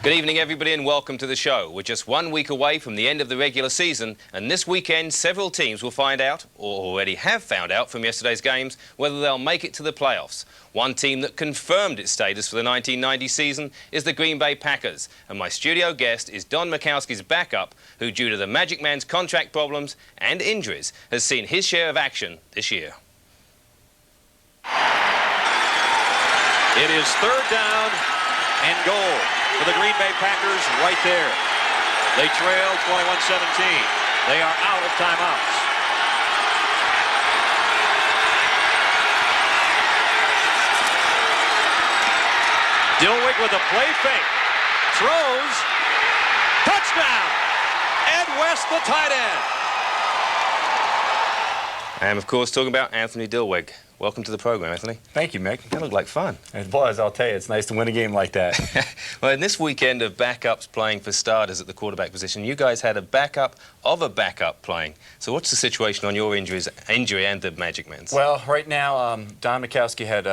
Good evening, everybody, and welcome to the show. We're just 1 week away from the end of the regular season, and this weekend several teams will find out, or already have found out from yesterday's games, whether they'll make it to the playoffs. One team that confirmed its status for the 1990 season is the Green Bay Packers, and my studio guest is Don Mikowski's backup, who, due to the Magic Man's contract problems and injuries, has seen his share of action this year. It is third down and goal for the Green Bay Packers right there. They trail 21-17. They are out of timeouts. Dilweg with a play fake. Throws. Touchdown! Ed West, the tight end. I am, of course, talking about Anthony Dilweg. Welcome to the program, Anthony. Thank you, Mick. That looked like fun. It was, I'll tell you. It's nice to win a game like that. Well, in this weekend of backups playing for starters at the quarterback position, you guys had a backup of a backup playing. So what's the situation on your injury and the Magic Man's? Well, right now, Don Mikowski had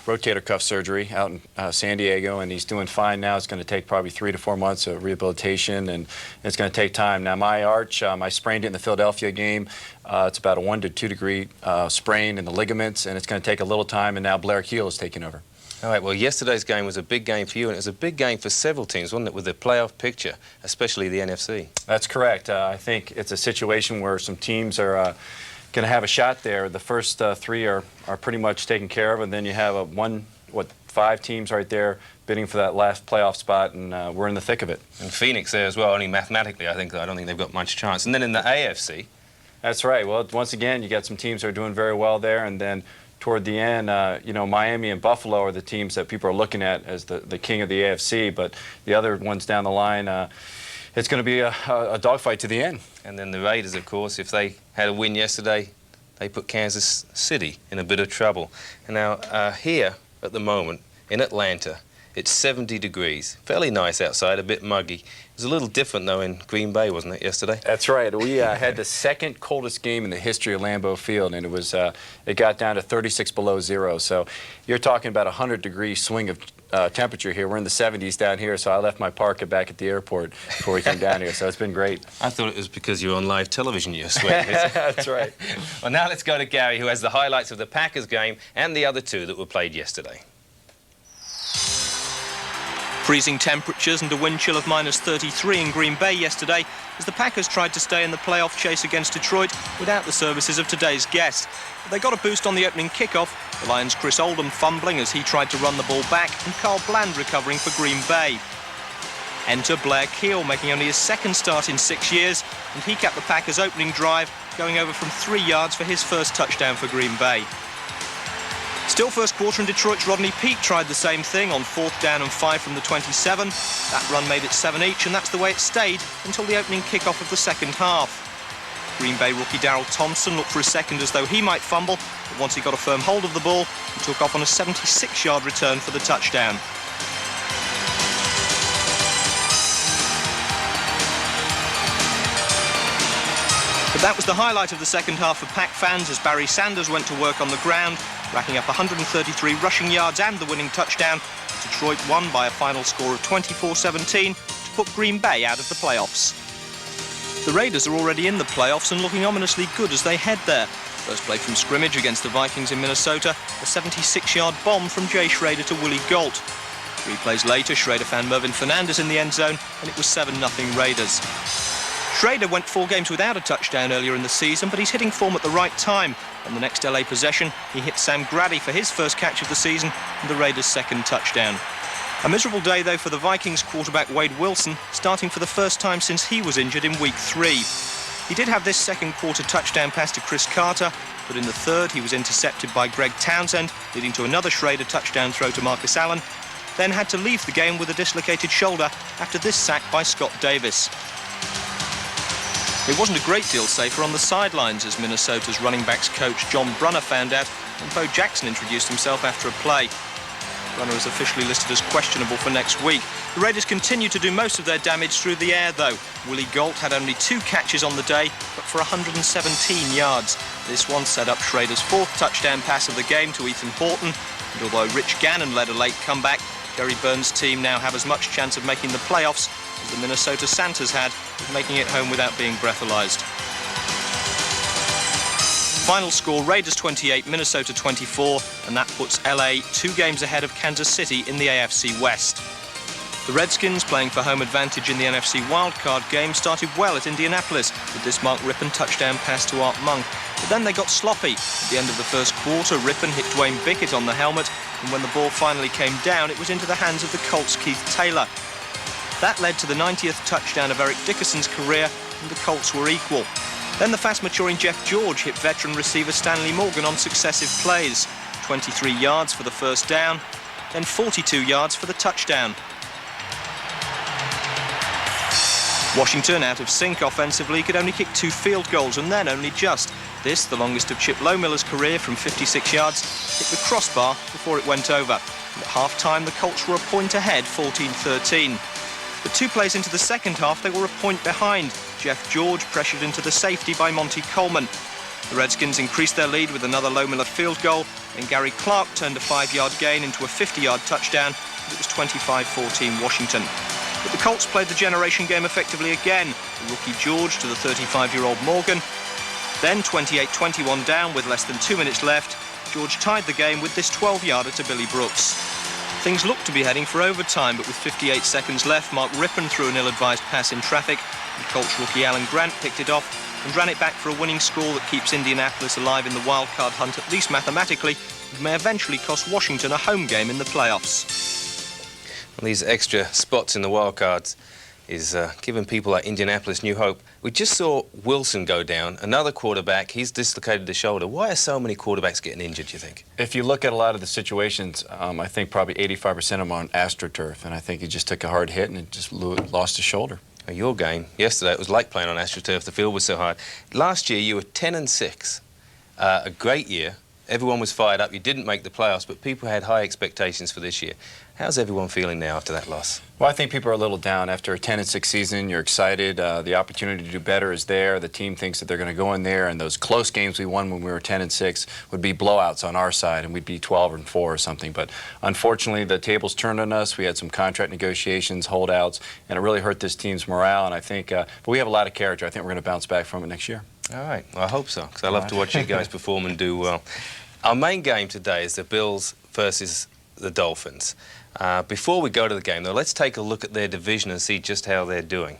rotator cuff surgery out in San Diego, and he's doing fine now. It's going to take probably 3 to 4 months of rehabilitation, and it's going to take time. Now, my arch, I sprained it in the Philadelphia game. It's about a 1 to 2 degree sprain in the ligaments, and it's going to take a little time, and now Blair Keel is taking over. All right, well, yesterday's game was a big game for you, and it was a big game for several teams, wasn't it, with the playoff picture, especially the NFC? That's correct. I think it's a situation where some teams are going to have a shot there. The first 3 are pretty much taken care of, and then you have 5 teams right there bidding for that last playoff spot, and we're in the thick of it. And Phoenix there as well, only mathematically, I don't think they've got much chance. And then in the AFC... That's right. Well, once again, you got some teams that are doing very well there, and then toward the end, you know, Miami and Buffalo are the teams that people are looking at as the king of the AFC, but the other ones down the line, it's going to be a dogfight to the end. And then the Raiders, of course, if they had a win yesterday, they put Kansas City in a bit of trouble. And now, here, at the moment, in Atlanta, it's 70 degrees. Fairly nice outside, a bit muggy. It was a little different, though, in Green Bay, wasn't it, yesterday? That's right. We had the second coldest game in the history of Lambeau Field, and it got down to 36 below zero. So you're talking about a 100-degree swing of temperature here. We're in the 70s down here, so I left my parka back at the airport before we came down here, so it's been great. I thought it was because you were on live television you were sweating. That's right. Well, now let's go to Gary, who has the highlights of the Packers game and the other 2 that were played yesterday. Freezing temperatures and a wind chill of -33 in Green Bay yesterday as the Packers tried to stay in the playoff chase against Detroit without the services of today's guest. But they got a boost on the opening kickoff, the Lions' Chris Oldham fumbling as he tried to run the ball back, and Carl Bland recovering for Green Bay. Enter Blair Keel, making only his second start in 6 years, and he capped the Packers' opening drive, going over from 3 yards for his first touchdown for Green Bay. Still first quarter, and Detroit's Rodney Peete tried the same thing on 4th down and 5 from the 27. That run made it 7 each, and that's the way it stayed until the opening kickoff of the second half. Green Bay rookie Darrell Thompson looked for a second as though he might fumble, but once he got a firm hold of the ball, he took off on a 76-yard return for the touchdown. But that was the highlight of the second half for Pack fans as Barry Sanders went to work on the ground, racking up 133 rushing yards and the winning touchdown. Detroit won by a final score of 24-17 to put Green Bay out of the playoffs. The Raiders are already in the playoffs and looking ominously good as they head there. First play from scrimmage against the Vikings in Minnesota, a 76-yard bomb from Jay Schrader to Willie Gault. 3 plays later, Schrader found Mervyn Fernandez in the end zone, and it was 7-0 Raiders. Schrader went 4 games without a touchdown earlier in the season, but he's hitting form at the right time. On the next LA possession, he hit Sam Grady for his first catch of the season and the Raiders' second touchdown. A miserable day, though, for the Vikings quarterback Wade Wilson, starting for the first time since he was injured in Week 3. He did have this second quarter touchdown pass to Chris Carter, but in the third he was intercepted by Greg Townsend, leading to another Schrader touchdown throw to Marcus Allen, then had to leave the game with a dislocated shoulder after this sack by Scott Davis. It wasn't a great deal safer on the sidelines as Minnesota's running backs coach John Brunner found out, and Bo Jackson introduced himself after a play. Brunner is officially listed as questionable for next week. The Raiders continue to do most of their damage through the air, though. Willie Gault had only 2 catches on the day, but for 117 yards. This one set up Schrader's 4th touchdown pass of the game to Ethan Horton, and although Rich Gannon led a late comeback, Jerry Burns' team now have as much chance of making the playoffs as the Minnesota Santas had of making it home without being breathalyzed. Final score, Raiders 28, Minnesota 24, and that puts LA 2 games ahead of Kansas City in the AFC West. The Redskins, playing for home advantage in the NFC wildcard game, started well at Indianapolis with this Mark Rippon touchdown pass to Art Monk. But then they got sloppy. At the end of the first quarter, Rippon hit Dwayne Bickett on the helmet, and when the ball finally came down, it was into the hands of the Colts' Keith Taylor. That led to the 90th touchdown of Eric Dickerson's career, and the Colts were equal. Then the fast-maturing Jeff George hit veteran receiver Stanley Morgan on successive plays. 23 yards for the first down, then 42 yards for the touchdown. Washington, out of sync offensively, could only kick 2 field goals, and then only just. This, the longest of Chip Lowmiller's career from 56 yards, hit the crossbar before it went over. And at half-time, the Colts were a point ahead, 14-13. But 2 plays into the second half, they were a point behind. Jeff George pressured into the safety by Monty Coleman. The Redskins increased their lead with another Lowmiller field goal, and Gary Clark turned a 5-yard gain into a 50-yard touchdown, and it was 25-14 Washington. But the Colts played the generation game effectively again. The rookie George to the 35-year-old Morgan. Then 28-21 down with less than 2 minutes left. George tied the game with this 12-yarder to Billy Brooks. Things looked to be heading for overtime, but with 58 seconds left, Mark Rippon threw an ill-advised pass in traffic, and Colts rookie Alan Grant picked it off and ran it back for a winning score that keeps Indianapolis alive in the wildcard hunt, at least mathematically, and may eventually cost Washington a home game in the playoffs. Well, these extra spots in the wildcards is giving people like Indianapolis new hope. We just saw Wilson go down, another quarterback. He's dislocated the shoulder. Why are so many quarterbacks getting injured, do you think? If you look at a lot of the situations, I think probably 85% of them are on AstroTurf, and I think he just took a hard hit and it just lost his shoulder. Your game yesterday, it was like playing on AstroTurf. The field was so hard. Last year, you were 10-6. A great year. Everyone was fired up. You didn't make the playoffs, but people had high expectations for this year. How's everyone feeling now after that loss? Well, I think people are a little down. After a 10-6 season, you're excited. The opportunity to do better is there. The team thinks that they're going to go in there, and those close games we won when we were 10-6 would be blowouts on our side, and we'd be 12-4 or something. But unfortunately, the tables turned on us. We had some contract negotiations, holdouts, and it really hurt this team's morale. And I think, but we have a lot of character. I think we're going to bounce back from it next year. All right. Well, I hope so, because I love to watch you guys perform and do well. Our main game today is the Bills versus the Dolphins. Before we go to the game, though, let's take a look at their division and see just how they're doing.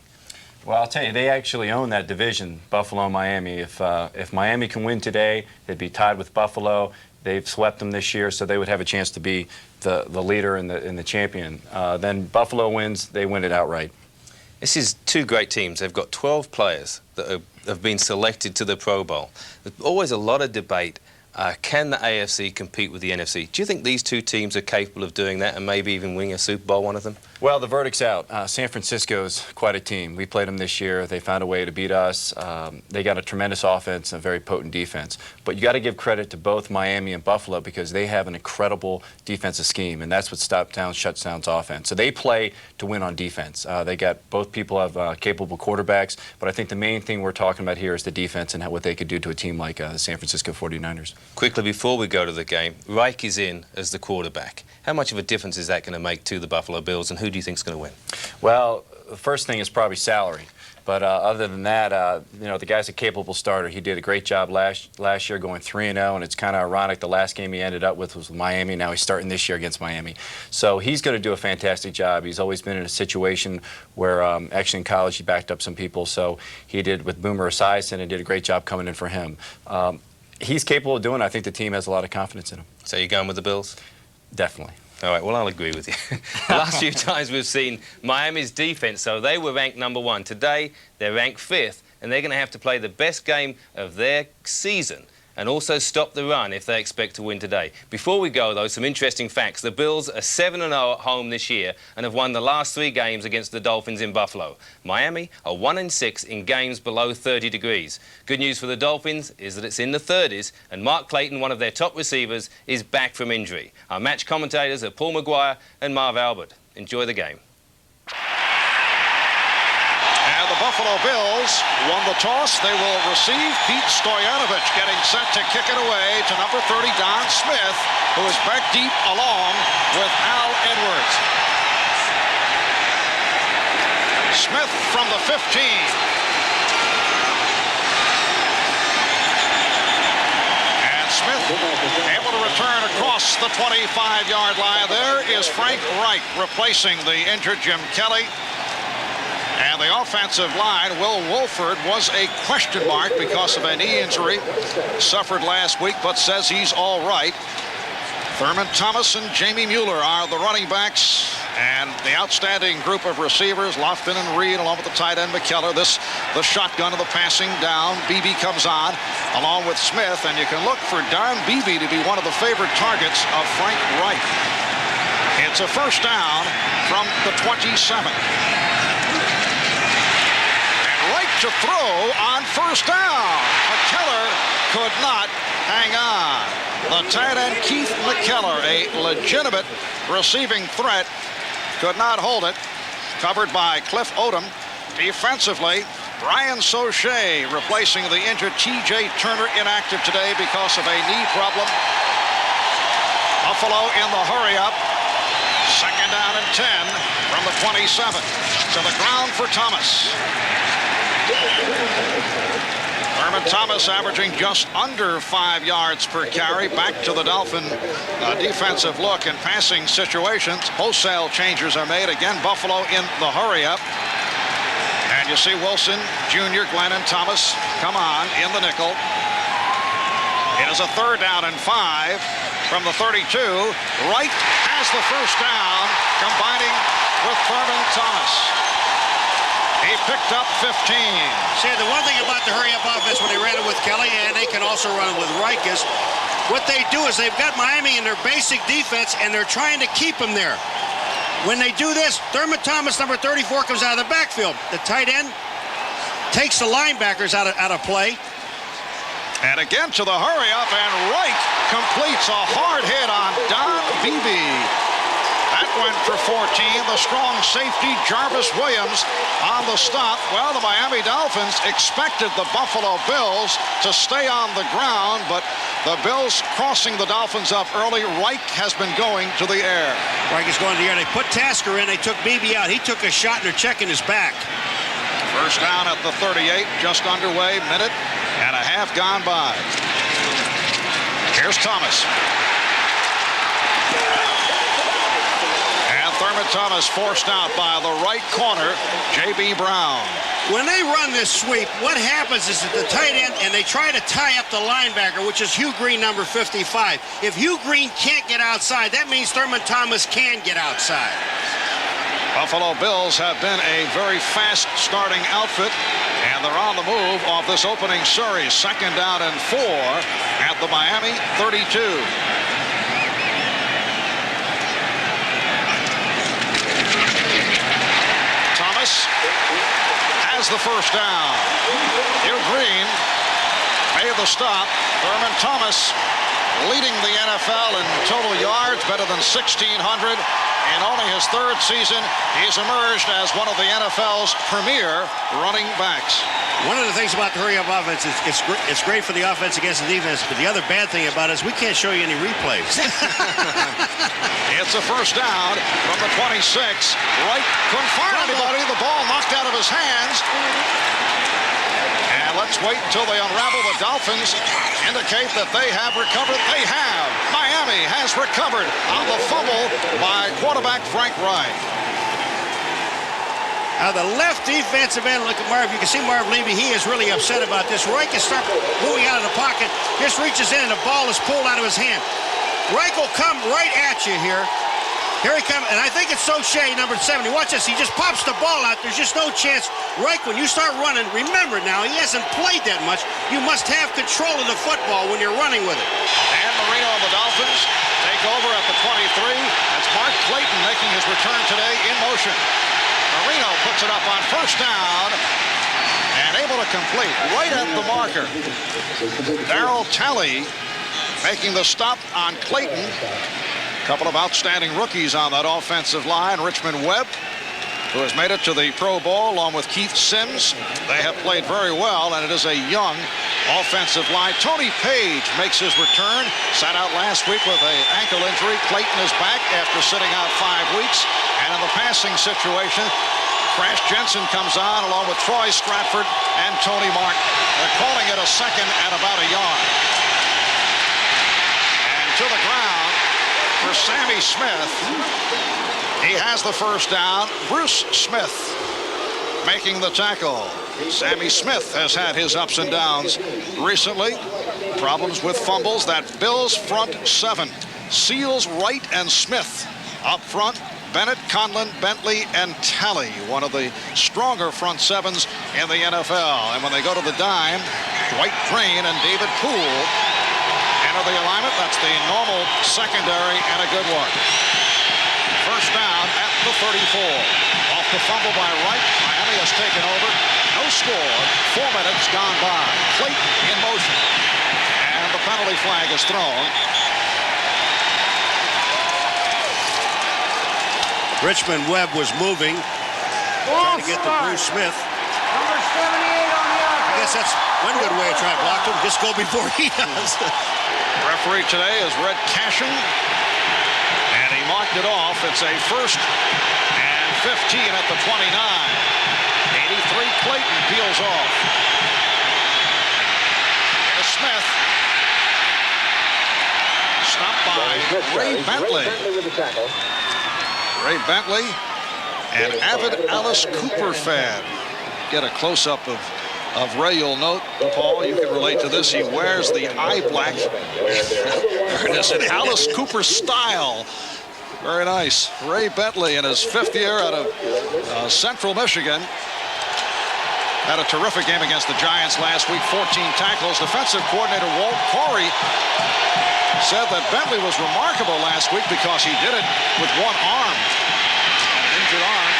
Well, I'll tell you, they actually own that division, Buffalo and Miami. If Miami can win today, they'd be tied with Buffalo. They've swept them this year, so they would have a chance to be the leader and the champion. Then Buffalo wins, they win it outright. This is 2 great teams. They've got 12 players that have been selected to the Pro Bowl. There's always a lot of debate. Can the AFC compete with the NFC? Do you think these 2 teams are capable of doing that and maybe even winning a Super Bowl, one of them? Well, the verdict's out. San Francisco's quite a team. We played them this year. They found a way to beat us. They got a tremendous offense and a very potent defense. But you got to give credit to both Miami and Buffalo because they have an incredible defensive scheme, and that's what shuts down offense. So they play to win on defense. They got both people have capable quarterbacks, but I think the main thing we're talking about here is the defense and what they could do to a team like the San Francisco 49ers. Quickly, before we go to the game, Reich is in as the quarterback. How much of a difference is that going to make to the Buffalo Bills, and who do you think is going to win? Well, the first thing is probably salary. But other than that, you know, the guy's a capable starter. He did a great job last year going 3-0, and it's kind of ironic the last game he ended up with was with Miami. Now he's starting this year against Miami. So he's going to do a fantastic job. He's always been in a situation where actually in college he backed up some people. So he did with Boomer Esiason and did a great job coming in for him. He's capable of doing it. I think the team has a lot of confidence in him. So you're going with the Bills? Definitely. All right, well, I'll agree with you. The last few times we've seen Miami's defense, so they were ranked #1. Today, they're ranked 5th, and they're going to have to play the best game of their season and also stop the run if they expect to win today. Before we go, though, some interesting facts. The Bills are 7-0 at home this year and have won the last 3 games against the Dolphins in Buffalo. Miami are 1-6 in games below 30 degrees. Good news for the Dolphins is that it's in the 30s, and Mark Clayton, one of their top receivers, is back from injury. Our match commentators are Paul Maguire and Marv Albert. Enjoy the game. And the Buffalo Bills won the toss. They will receive. Pete Stoyanovich getting set to kick it away to number 30, Don Smith, who is back deep along with Al Edwards. Smith from the 15. Smith able to return across the 25-yard line. There is Frank Reich replacing the injured Jim Kelly. And the offensive line, Will Wolford, was a question mark because of a knee injury suffered last week, but says he's all right. Thurman Thomas and Jamie Mueller are the running backs. And the outstanding group of receivers, Lofton and Reed, along with the tight end McKellar. The shotgun of the passing down. Beebe comes on, along with Smith. And you can look for Don Beebe to be one of the favorite targets of Frank Reich. It's a first down from the 27. And Reich to throw on first down. McKellar could not hang on. The tight end, Keith McKellar, a legitimate receiving threat, could not hold it. Covered by Cliff Odom. Defensively, Brian Sauché replacing the injured T.J. Turner, inactive today because of a knee problem. Buffalo in the hurry-up. Second down and 10 from the 27. To the ground for Thomas. Thurman Thomas averaging just under 5 yards per carry. Back to the Dolphin defensive look in passing situations. Wholesale changes are made. Again, Buffalo in the hurry-up. And you see Wilson, Jr., Glenn, and Thomas come on in the nickel. It is a third down and 5 from the 32. Wright has the first down, combining with Thurman Thomas. He picked up 15. See, the one thing about the hurry-up offense when they ran it with Kelly, and they can also run it with Reich, is what they do is they've got Miami in their basic defense, and they're trying to keep them there. When they do this, Thurman Thomas, number 34, comes out of the backfield. The tight end takes the linebackers out of play. And again to the hurry-up, and Reich completes a hard hit on Don Beebe. That went for 14. The strong safety, Jarvis Williams, on the stop. Well, the Miami Dolphins expected the Buffalo Bills to stay on the ground, but the Bills crossing the Dolphins up early. Reich has been going to the air. Reich is going to the air. They put Tasker in. They took Beebe out. He took a shot, and they're checking his back. First down at the 38, just underway. Minute and a half gone by. Here's Thomas. Thurman Thomas forced out by the right corner, J.B. Brown. When they run this sweep, what happens is that the tight end, and they try to tie up the linebacker, which is Hugh Green, number 55. If Hugh Green can't get outside, that means Thurman Thomas can get outside. Buffalo Bills have been a very fast starting outfit, and they're on the move off this opening series. Second down and 4 at the Miami 32. Has the first down. Hugh Green made the stop. Thurman Thomas leading the NFL in total yards, better than 1,600. In only his third season, he's emerged as one of the NFL's premier running backs. One of the things about the hurry-up offense is it's great for the offense against the defense, but the other bad thing about it is we can't show you any replays. It's a first down from the 26. Wright couldn't find anybody. The ball knocked out of his hands. And let's wait until they unravel. The Dolphins indicate that they have recovered. They have. Miami has recovered on the fumble by quarterback Frank Reich. Now the left defensive end, look at Marv. You can see Marv Levy. He is really upset about this. Reich can start moving out of the pocket. Just reaches in and the ball is pulled out of his hand. Reich will come right at you here. Here he comes, and I think it's Sauché, number 70. Watch this. He just pops the ball out. There's just no chance. Reich, when you start running, remember now, he hasn't played that much. You must have control of the football when you're running with it. And Marino and the Dolphins take over at the 23. That's Mark Clayton making his return today in motion. Marino puts it up on first down and able to complete right at the marker. Darryl Talley making the stop on Clayton. A couple of outstanding rookies on that offensive line. Richmond Webb who has made it to the Pro Bowl along with Keith Sims. They have played very well, and it is a young offensive line. Tony Page makes his return. Sat out last week with an ankle injury. Clayton is back after sitting out 5 weeks. And in the passing situation, Crash Jensen comes on along with Troy Stratford and Tony Martin. They're calling it a second and about a yard. And to the ground for Sammy Smith. He has the first down. Bruce Smith making the tackle. Sammy Smith has had his ups and downs recently. Problems with fumbles. That Bills front seven. Seals, Wright, and Smith up front. Bennett, Conlon, Bentley, and Talley, one of the stronger front sevens in the NFL. And when they go to the dime, Dwight Crane and David Poole enter the alignment. That's the normal secondary and a good one. First down at the 34. Off the fumble by Wright. Miami has taken over. No score. 4 minutes gone by. Clayton in motion. And the penalty flag is thrown. Richmond Webb was moving, trying to get to Bruce Smith. Number 78 on the outside. I guess that's one good way to try to block him. Just go before he does. Referee today is Red Cashin. And he marked it off. It's a 1st and 15 at the 29. 83 Clayton peels off. Here's Smith. Stopped by Ray Bentley. Ray Bentley, an avid Alice Cooper fan. Get a close-up of Ray, you'll note, Paul, you can relate to this. He wears the eye black. There it is, in Alice Cooper style. Very nice. Ray Bentley in his 5th year out of Central Michigan. Had a terrific game against the Giants last week, 14 tackles. Defensive coordinator Walt Corey said that Bentley was remarkable last week because he did it with one arm, an injured arm.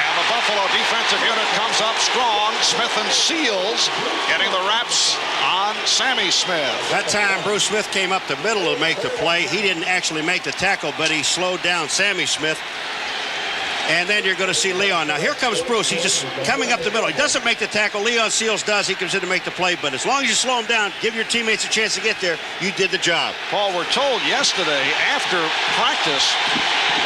And the Buffalo defensive unit comes up strong. Smith and Seals getting the wraps on Sammy Smith. That time Bruce Smith came up the middle to make the play. He didn't actually make the tackle, but he slowed down Sammy Smith. And then you're going to see Leon. Now, here comes Bruce. He's just coming up the middle. He doesn't make the tackle. Leon Seals does. He comes in to make the play. But as long as you slow him down, give your teammates a chance to get there, you did the job. Paul, we're told yesterday after practice,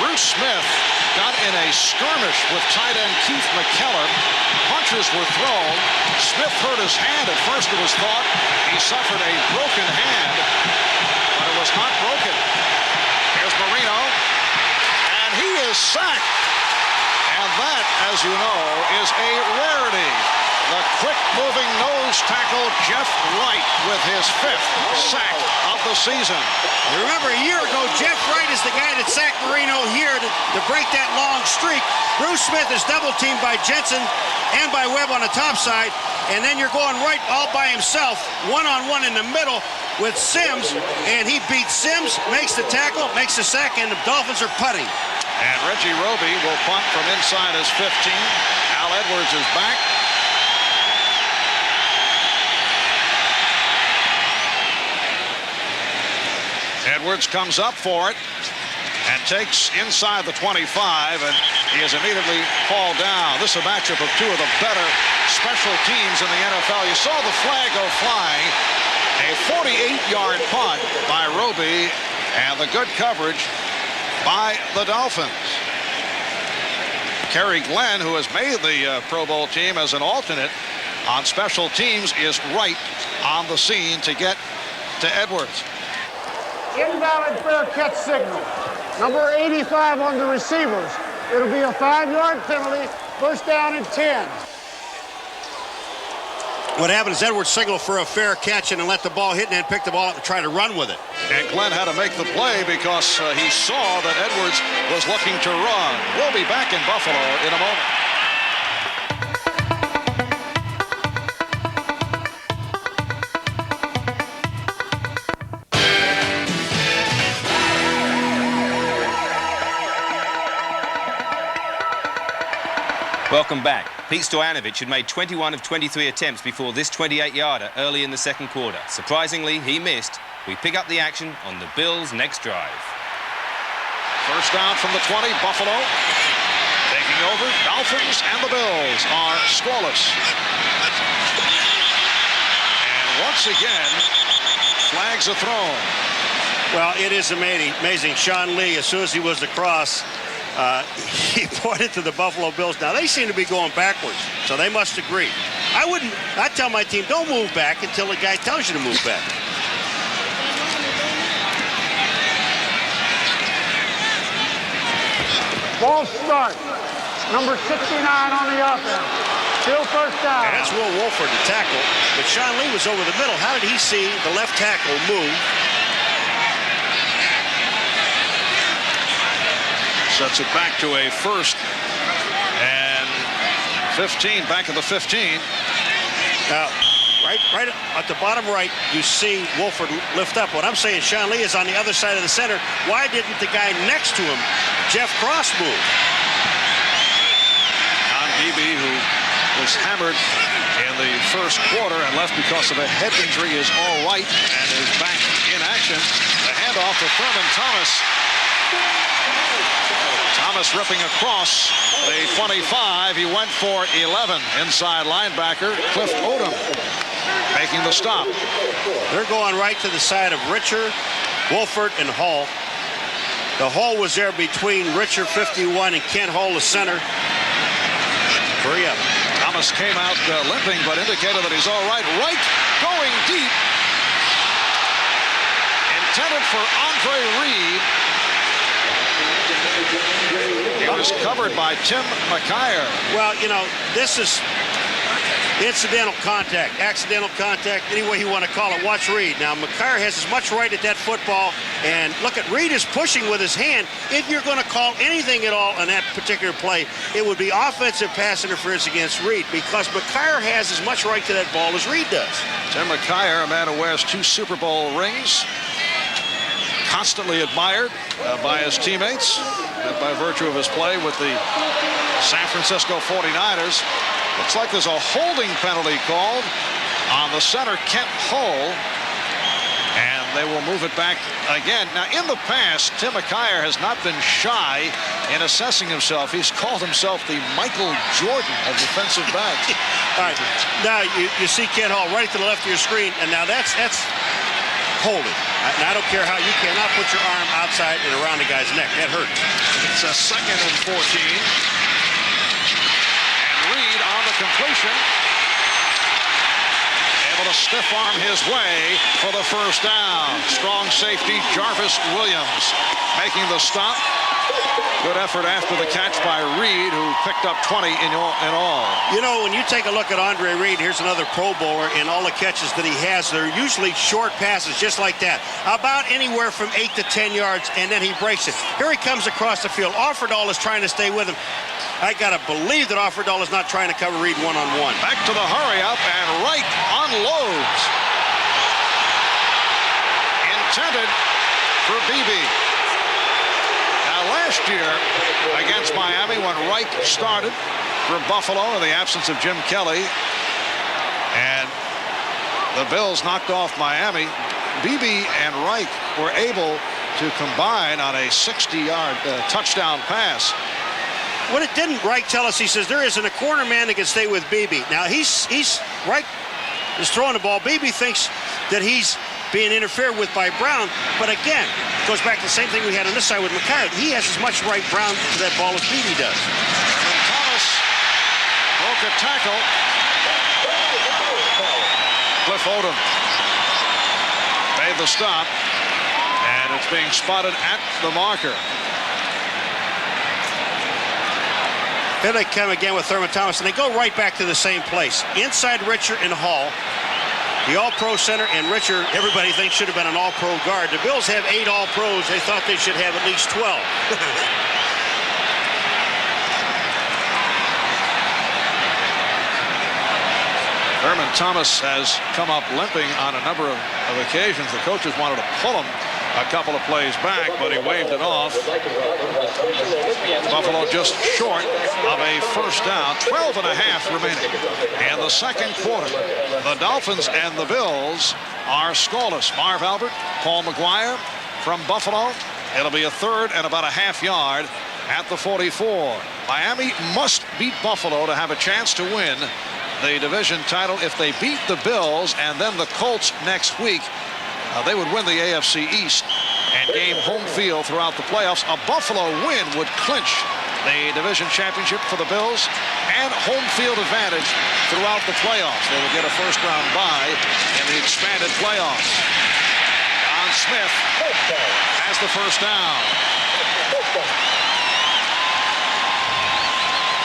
Bruce Smith got in a skirmish with tight end Keith McKellar. Punches were thrown. Smith hurt his hand. At first it was thought he suffered a broken hand, but it was not broken. Here's Marino, and he is sacked. And that, as you know, is a rarity. The quick-moving nose tackle, Jeff Wright, with his 5th sack of the season. Remember, a year ago, Jeff Wright is the guy that sacked Marino here to break that long streak. Bruce Smith is double-teamed by Jensen and by Webb on the top side. And then you're going Wright all by himself, one-on-one in the middle with Sims. And he beats Sims, makes the tackle, makes the sack, and the Dolphins are putting. And Reggie Roby will punt from inside his 15. Al Edwards is back. Edwards comes up for it and takes inside the 25, and he is immediately called down. This is a matchup of two of the better special teams in the NFL. You saw the flag go flying. A 48-yard punt by Roby, and the good coverage by the Dolphins. Kerry Glenn, who has made the Pro Bowl team as an alternate on special teams, is right on the scene to get to Edwards. Invalid fair catch signal. Number 85 on the receivers. It'll be a 5-yard penalty. First down and 10. What happened is Edwards signaled for a fair catch and then let the ball hit and then pick the ball up and try to run with it. And Glenn had to make the play because he saw that Edwards was looking to run. We'll be back in Buffalo in a moment. Welcome back. Pete Stoyanovich had made 21 of 23 attempts before this 28-yarder early in the second quarter. Surprisingly, he missed. We pick up the action on the Bills' next drive. First down from the 20, Buffalo. Taking over. Dolphins and the Bills are scoreless. And once again, flags are thrown. Well, it is amazing. Sean Lee, as soon as he was across, he pointed to the Buffalo Bills. Now, they seem to be going backwards, so they must agree. I'd tell my team, don't move back until the guy tells you to move back. Ball start. Number 69 on the offense. Still first down. And that's Will Wolford to tackle, but Sean Lee was over the middle. How did he see the left tackle move? Sets it back to a 1st and 15, back at the 15. Now, right at the bottom right, you see Wolford lift up. What I'm saying, Sean Lee is on the other side of the center. Why didn't the guy next to him, Jeff Cross, move? John Beebe, who was hammered in the first quarter and left because of a head injury, is all right and is back in action. The handoff to Thurman Thomas. Thomas ripping across the 25. He went for 11. Inside linebacker Cliff Odom making the stop. They're going right to the side of Richer, Wolford, and Hall. The Hall was there between Richer, 51, and Kent Hall, the center. Hurry up. Thomas came out limping, but indicated that he's all right. Right going deep. Intended for Andre Reed. He was covered by Tim McKyer. Well, you know, this is incidental contact, accidental contact, any way you want to call it. Watch Reed. Now, McKyer has as much right at that football. And look at Reed is pushing with his hand. If you're going to call anything at all on that particular play, it would be offensive pass interference against Reed, because McKyer has as much right to that ball as Reed does. Tim McKyer, a man who wears 2 Super Bowl rings, constantly admired by his teammates by virtue of his play with the San Francisco 49ers. Looks like there's a holding penalty called on the center, Kent Hull, and they will move it back again. Now, in the past, Tim McKyer has not been shy in assessing himself. He's called himself the Michael Jordan of defensive backs. All right, now you see Kent Hall right to the left of your screen, and now that's holding. And I don't care how, you cannot put your arm outside and around the guy's neck. That hurts. It's a 2nd and 14. And Reed on the completion. Able to stiff arm his way for the first down. Strong safety Jarvis Williams making the stop. Good effort after the catch by Reed, who picked up 20 in all. You know, when you take a look at Andre Reed, here's another Pro Bowler, and all the catches that he has, they're usually short passes, just like that. About anywhere from 8 to 10 yards, and then he breaks it. Here he comes across the field. Offerdahl is trying to stay with him. I got to believe that Offerdahl is not trying to cover Reed one-on-one. Back to the hurry-up, and Wright unloads. Intended for Beebe. Last year against Miami, when Reich started for Buffalo in the absence of Jim Kelly, and the Bills knocked off Miami, Beebe and Reich were able to combine on a 60-yard touchdown pass. What it didn't Reich tell us, he says there isn't a corner man that can stay with Beebe. Now Reich is throwing the ball. Beebe thinks that he's being interfered with by Brown, but again, goes back to the same thing we had on this side with McKay. He has as much right, Brown, to that ball as Beebe does. And Thomas broke a tackle. Cliff Odom made the stop, and it's being spotted at the marker. Here they come again with Thurman Thomas, and they go right back to the same place. Inside Richer and Hall. The All-Pro center, and Richer, everybody thinks should have been an All-Pro guard. The Bills have 8 All-Pros. They thought they should have at least 12. Thurman Thomas has come up limping on a number of occasions. The coaches wanted to pull him a couple of plays back, but he waved it off. Buffalo just short of a first down. 12 and a half remaining in the second quarter. The Dolphins and the Bills are scoreless. Marv Albert, Paul McGuire from Buffalo. It'll be a 3rd and about a half yard at the 44. Miami must beat Buffalo to have a chance to win the division title. If they beat the Bills and then the Colts next week, they would win the AFC East and gain home field throughout the playoffs. A Buffalo win would clinch the division championship for the Bills and home field advantage throughout the playoffs. They would get a first-round bye in the expanded playoffs. John Smith has the first down.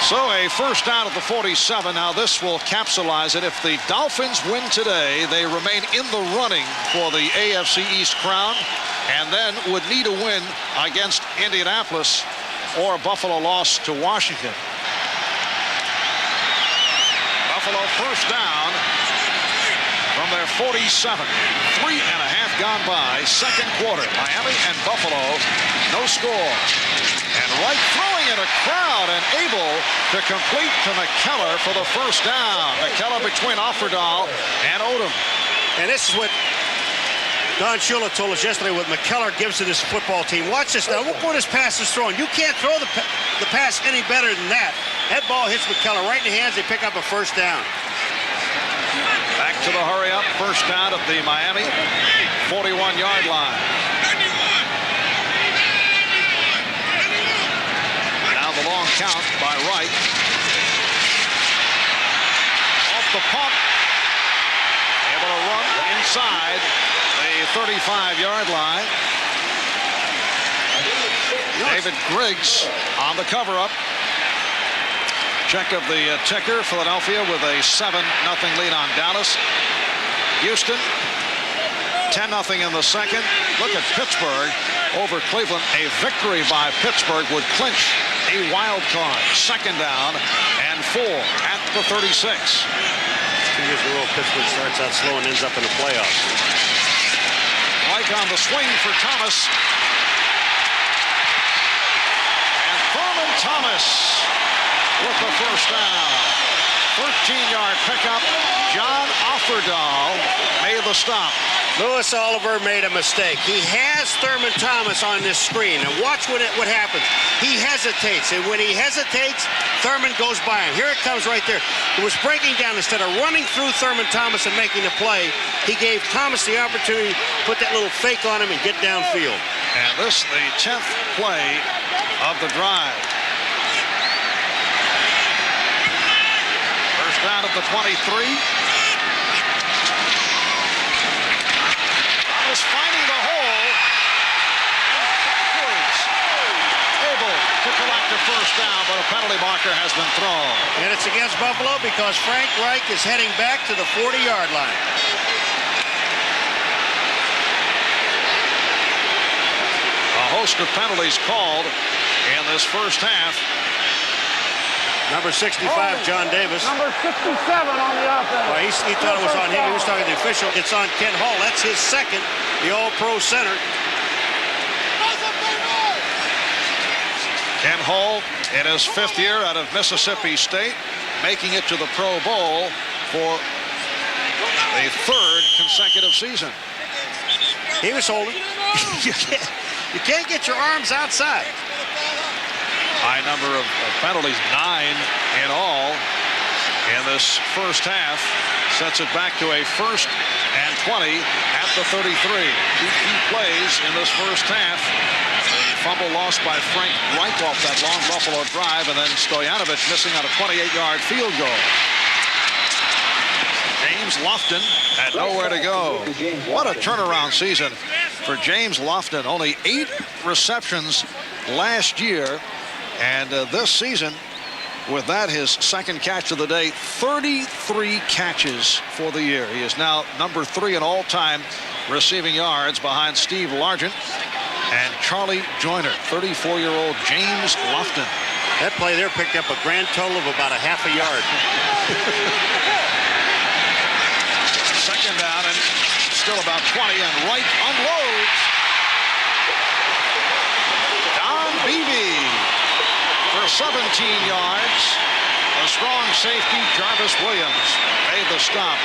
So a first down at the 47. Now this will capsulize it. If the Dolphins win today, they remain in the running for the AFC East crown and then would need a win against Indianapolis or a Buffalo loss to Washington. Buffalo first down from their 47. 3.5 gone by. Second quarter. Miami and Buffalo, no score. And Wright throwing in a crowd and able to complete to McKellar for the first down. McKellar between Offerdahl and Odom. And this is what Don Shula told us yesterday what McKellar gives to this football team. Watch this now. Look where this pass is thrown. You can't throw the pass any better than that. That ball hits McKellar right in the hands. They pick up a first down. Back to the hurry-up. First down at the Miami 41-yard line. Now the long count by Wright. Off the pump. Able to run inside the 35-yard line. David Griggs on the cover-up. Check of the ticker. Philadelphia with a 7-0 lead on Dallas. Houston 10-0 in the second. Look at Pittsburgh over Cleveland. A victory by Pittsburgh would clinch a wild card. Second down and 4 at the 36. 2 years in a row, Pittsburgh starts out slow and ends up in the playoffs. Mike on the swing for Thomas. And Thurman Thomas with the first down. 13-yard pickup. John Offerdahl made the stop. Louis Oliver made a mistake. He has Thurman Thomas on this screen. And watch what happens. He hesitates. And when he hesitates, Thurman goes by him. Here it comes right there. It was breaking down. Instead of running through Thurman Thomas and making the play, he gave Thomas the opportunity to put that little fake on him and get downfield. And this, the 10th play of the drive. First down at the 23. Thomas finding the hole. Backwards. Able to collect a first down, but a penalty marker has been thrown. And it's against Buffalo because Frank Reich is heading back to the 40-yard line. A host of penalties called in this first half. Number 65, John Davis. Number 67 on the offense. Well, he thought it was on him. He was talking to the official. It's on Ken Hall. That's his second, the All-Pro center. Ken Hall in his 5th year out of Mississippi State, making it to the Pro Bowl for the 3rd consecutive season. He was holding. You can't get your arms outside. High number of penalties, 9 in all in this first half. Sets it back to a 1st and 20 at the 33. 2 key plays in this first half. A fumble lost by Frank Reich off that long Buffalo drive, and then Stoyanovich missing on a 28-yard field goal. James Lofton had nowhere to go. What a turnaround season for James Lofton. Only 8 receptions last year. And this season, with that, his second catch of the day, 33 catches for the year. He is now number 3 in all-time receiving yards behind Steve Largent and Charlie Joyner. 34-year-old James Lofton. That play there picked up a grand total of about a half a yard. Second down and still about 20, and Wright unloads. Don Beebe for 17 yards. The strong safety, Jarvis Williams, made the stop.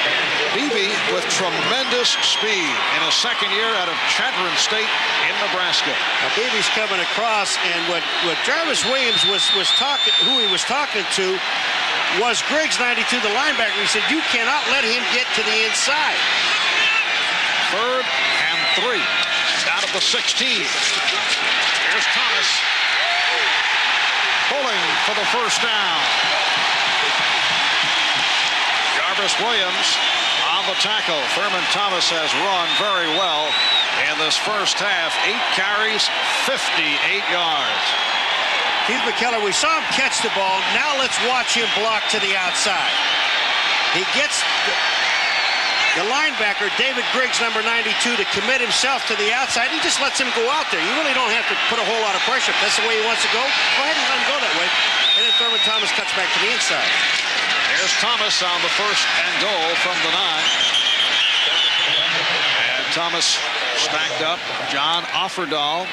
Beebe with tremendous speed in his second year out of Chadron State in Nebraska. Now, Beebe's coming across, and what Jarvis Williams was talking, who he was talking to, was Griggs, 92, the linebacker. He said, you cannot let him get to the inside. 3rd and 3. Out of the 16. Here's Thomas. Pulling for the first down. Jarvis Williams on the tackle. Thurman Thomas has run very well in this first half. 8 carries, 58 yards. Keith McKellar, we saw him catch the ball. Now let's watch him block to the outside. He gets the linebacker, David Griggs, number 92, to commit himself to the outside. He just lets him go out there. You really don't have to put a whole lot of pressure. If that's the way he wants to go, go ahead and let him go that way. And then Thurman Thomas cuts back to the inside. Here's Thomas on the 1st and goal from the 9. And Thomas stacked up. John Offerdahl,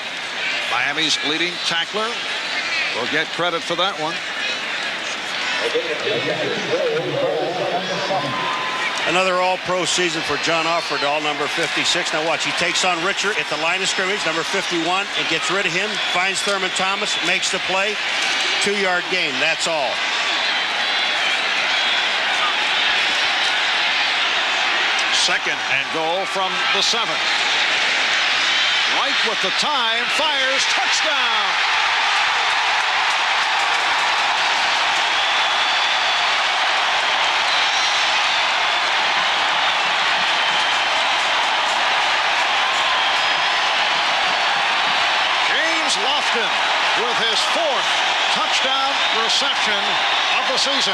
Miami's leading tackler, will get credit for that one. Another all-pro season for John Offerdahl, number 56. Now watch, he takes on Richard at the line of scrimmage, number 51, and gets rid of him, finds Thurman Thomas, makes the play. 2-yard gain, that's all. Second and goal from the 7. Right with the time, fires, touchdown! Lofton with his 4th touchdown reception of the season.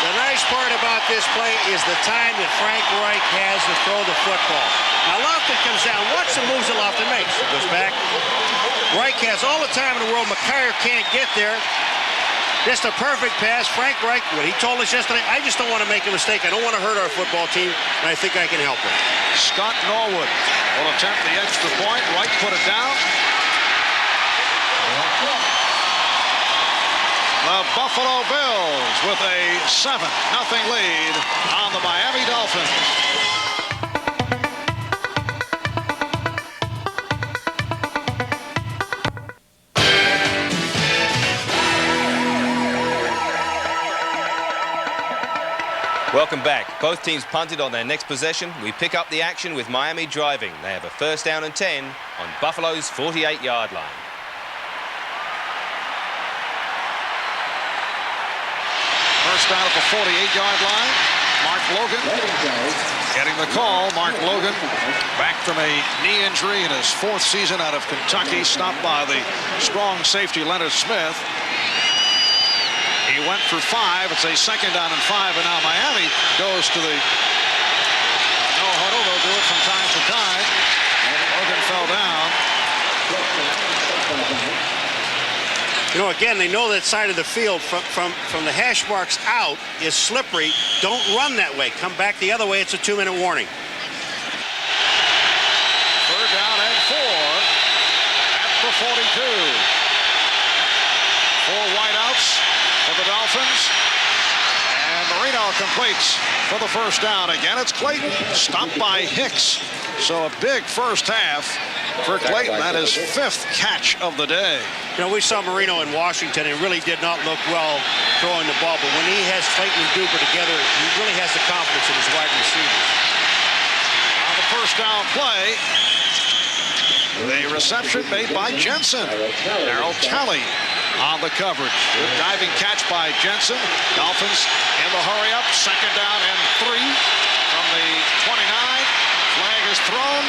The nice part about this play is the time that Frank Reich has to throw the football. Now Lofton comes down. Watch the moves that Lofton makes. Goes back. Reich has all the time in the world. McKyer can't get there. Just a perfect pass. Frank Reich, what he told us yesterday, I just don't want to make a mistake. I don't want to hurt our football team, and I think I can help him. Scott Norwood will attempt the extra point. Reich put it down. The Buffalo Bills with a 7-0 lead on the Miami Dolphins. Welcome back. Both teams punted on their next possession. We pick up the action with Miami driving. They have a 1st down and 10 on Buffalo's 48-yard line. First down at the 48-yard line. Mark Logan getting the call. Mark Logan back from a knee injury in his 4th season out of Kentucky, stopped by the strong safety Leonard Smith. He went for 5. It's a 2nd down and 5, and now Miami goes to the no huddle. They'll do it from time to time. Logan fell down. You know, again, they know that side of the field from the hash marks out is slippery. Don't run that way. Come back the other way. It's a 2-minute warning. 3rd down and 4 at the 42. 4 wideouts for the Dolphins. And Marino completes for the 1st down. Again, it's Clayton, stopped by Hicks. So a big first half for Clayton. That is 5th catch of the day. You know, we saw Marino in Washington and really did not look well throwing the ball. But when he has Clayton and Duper together, he really has the confidence in his wide receivers. On the 1st down play, the reception made by Jensen. Darryl Talley on the coverage. Good diving catch by Jensen. Dolphins in the hurry up. 2nd down and 3 from the 29. Flag is thrown,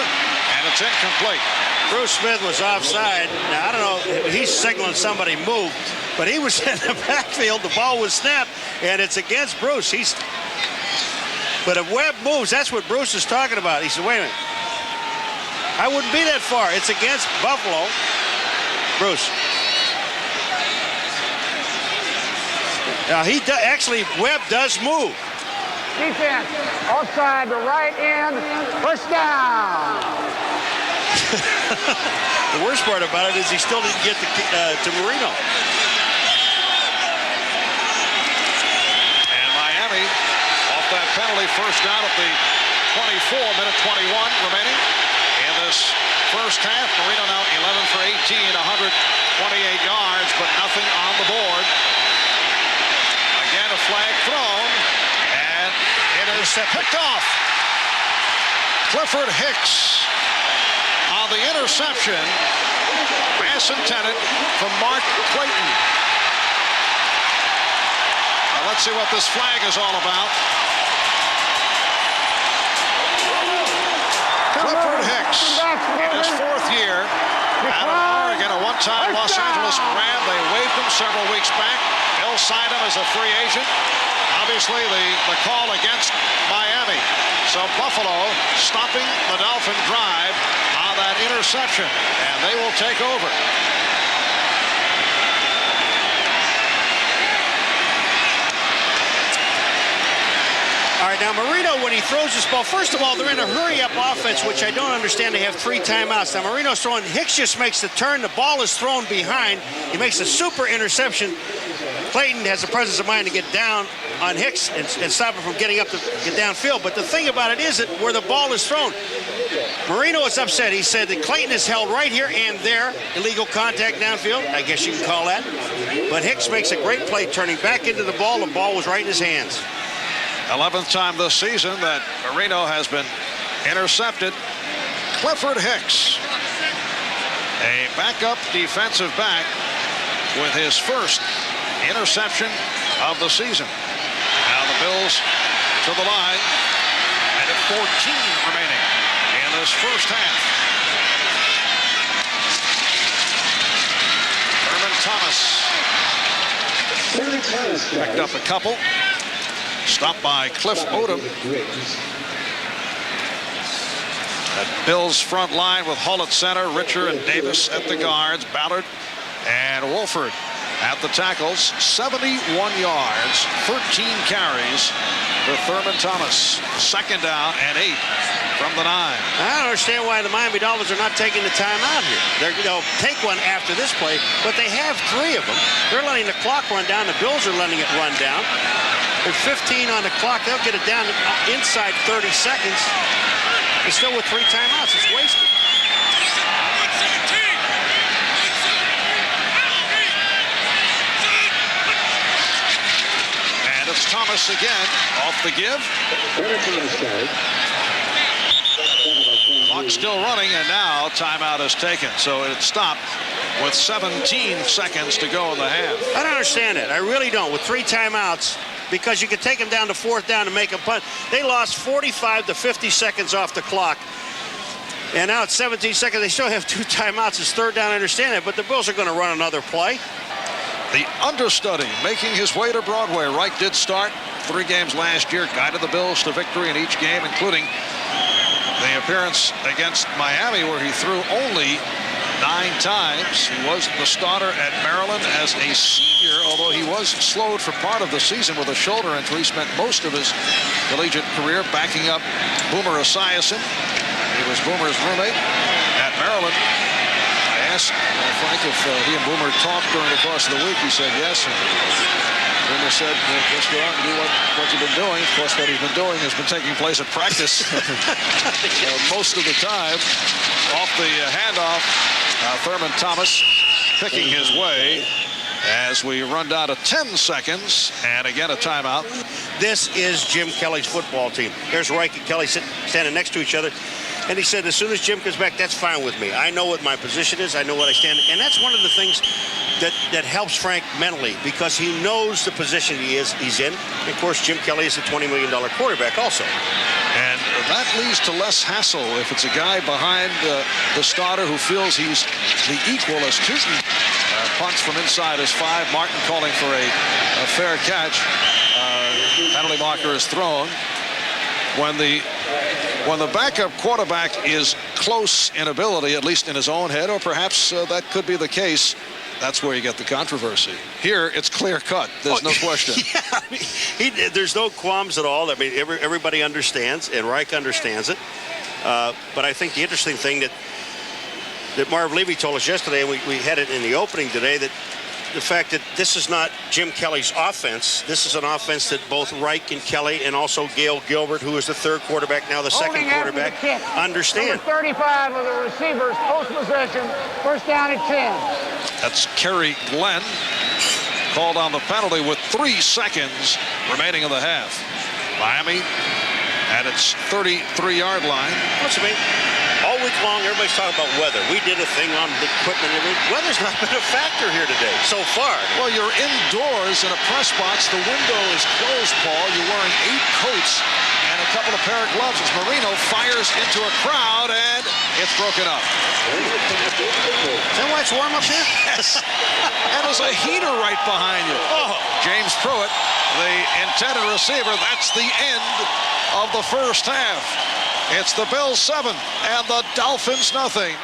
and it's incomplete. Bruce Smith was offside. Now, I don't know, he's signaling somebody moved, but he was in the backfield. The ball was snapped, and it's against Bruce. But if Webb moves, that's what Bruce is talking about. He said, wait a minute. I wouldn't be that far. It's against Buffalo. Bruce. Now, actually, Webb does move. Defense, outside the right end, 1st down. The worst part about it is he still didn't get to Marino. that penalty. First down at the 24, minute 21 remaining in this first half. Marino now 11 for 18, 128 yards, but nothing on the board. Again, a flag thrown, and it is picked off. Clifford Hicks on the interception. Pass intended from Mark Clayton. Now let's see what this flag is all about. Clifford Hicks, in his 4th year out of Oregon, a one-time Los Angeles Ram. They waived him several weeks back. Bill signed him as a free agent. Obviously, the call against Miami. So Buffalo stopping the Dolphin drive on that interception, and they will take over. All right, now Marino, when he throws this ball, first of all, they're in a hurry-up offense, which I don't understand. They have 3 timeouts. Now Marino's throwing. Hicks just makes the turn. The ball is thrown behind. He makes a super interception. Clayton has the presence of mind to get down on Hicks and stop him from getting up to get downfield. But the thing about it is that where the ball is thrown, Marino is upset. He said that Clayton is held right here and there. Illegal contact downfield, I guess you can call that. But Hicks makes a great play turning back into the ball. The ball was right in his hands. 11th time this season that Marino has been intercepted. Clifford Hicks, a backup defensive back, with his first interception of the season. Now the Bills to the line, and at 14 remaining in this first half. Herman Thomas picked up a couple. Stopped by Cliff Odom. At Bills front line with Hull at center, Richer and Davis at the guards, Ballard and Wolford at the tackles. 71 yards, 13 carries for Thurman Thomas. Second down and 8 from the 9. I don't understand why the Miami Dolphins are not taking the timeout here. They'll take one after this play, but they have 3 of them. They're letting the clock run down. The Bills are letting it run down. With 15 on the clock, they'll get it down inside 30 seconds. And still with 3 timeouts, it's wasted. And it's Thomas again, off the give. Clock still running, and now timeout is taken. So it stopped with 17 seconds to go in the half. I don't understand it. I really don't. With 3 timeouts, because you could take them down to 4th down and make a punt. They lost 45 to 50 seconds off the clock. And now it's 17 seconds. They still have 2 timeouts. It's 3rd down. I understand it, but the Bills are going to run another play. The understudy making his way to Broadway. Reich did start 3 games last year, guided the Bills to victory in each game, including the appearance against Miami, where he threw only 9 times. He was the starter at Maryland as a senior, although he was slowed for part of the season with a shoulder injury. He spent most of his collegiate career backing up Boomer Esiason. He was Boomer's roommate at Maryland. I asked Frank if he and Boomer talked during the course of the week. He said yes. And Boomer said, well, just go out and do what you've been doing. Of course, what he's been doing has been taking place at practice most of the time. Off the handoff, Thurman Thomas picking his way as we run down to 10 seconds, and again a timeout. This is Jim Kelly's football team. There's Reich and Kelly standing next to each other. And he said, as soon as Jim comes back, that's fine with me. I know what my position is. I know what I stand. And that's one of the things that helps Frank mentally, because he knows the position he's in. And of course, Jim Kelly is a $20 million quarterback also. And that leads to less hassle if it's a guy behind the starter who feels he's the equal, as Tootin punts from inside his 5. Martin calling for a fair catch. Penalty marker is thrown. When the backup quarterback is close in ability, at least in his own head, or perhaps that could be the case, that's where you get the controversy. Here, it's clear cut. There's no question. Yeah, I mean, there's no qualms at all. I mean, everybody understands, and Reich understands it. But I think the interesting thing that Marv Levy told us yesterday, and we had it in the opening today, that the fact that this is not Jim Kelly's offense. This is an offense that both Reich and Kelly and also Gail Gilbert, who is the third quarterback, now the second quarterback, understand. Number 35 of the receivers, post-possession, first down at 10. That's Kerry Glenn, called on the penalty with 3 seconds remaining in the half. Miami at its 33-yard line. What's it mean? All week long, everybody's talking about weather. We did a thing on the equipment. Weather's not been a factor here today so far. Well, you're indoors in a press box. The window is closed, Paul. You're wearing 8 coats and a couple of pair of gloves as Marino fires into a crowd, and it's broken up. Is that why it's warm up here? Yes. And there's a heater right behind you. Oh. James Pruitt, the intended receiver. That's the end of the first half. It's the Bills 7 and the Dolphins nothing.